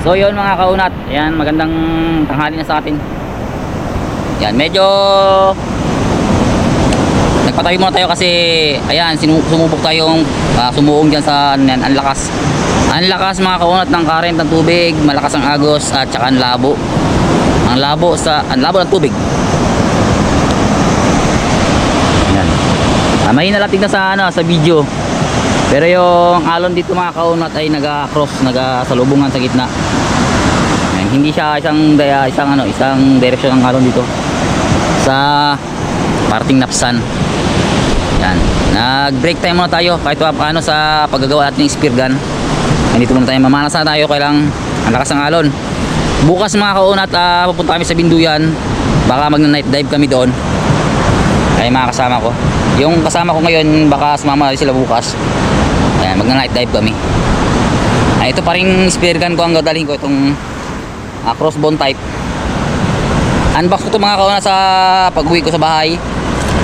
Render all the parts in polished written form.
So yun mga kaunat, ayan, magandang tanghali na sa atin. Yan, medyo nagpatayo muna tayo kasi ayan, sumubok tayong sumuong dyan sa ano yan, ang lakas. Ang lakas mga kaunat ng current ng tubig, malakas ang agos at saka ang labo. Ang labo ng tubig. Ayan. Mahina lang tignan sa video. Pero yung alon dito mga kaunat ay naga-cross, nagasalubungan sa gitna. Ayan, hindi siya isang direksyon ng alon dito sa parting napsan. Yan. Nag-break time muna tayo kahit paano sa paggagawa natin ng spear gun. Dito muna tayo, mamanas na tayo kailang ang lakas ng alon. Bukas mga kaunat, pupunta kami sa Binduyan. Baka mag-night dive kami doon. Ay mga kasama ko. Yung kasama ko ngayon baka sumama sila bukas. Ayan, mag-night dive kami. Ito pa rin spear gun ko ang gagaling ko, itong crossbone type. Unbox ko ito mga kauna sa pag-uwi ko sa bahay,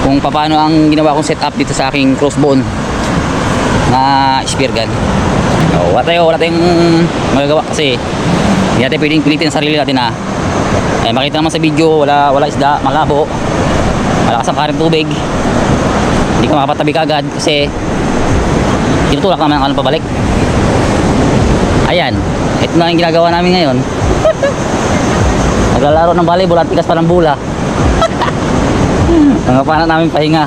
kung paano ang ginawa kong setup dito sa aking crossbone na spear gun. So, wala tayong magagawa kasi hindi natin pwedeng pilitin ang sarili natin na makita naman sa video, wala isda, malabo, malakas ang current tubig, hindi ka makapatabi kagad kasi tinutulak naman ang alon pabalik. Ayan, ito na yung ginagawa namin ngayon. Naglalaro ng volleyball at tigas pa ng bula. Ang kapana namin pahinga.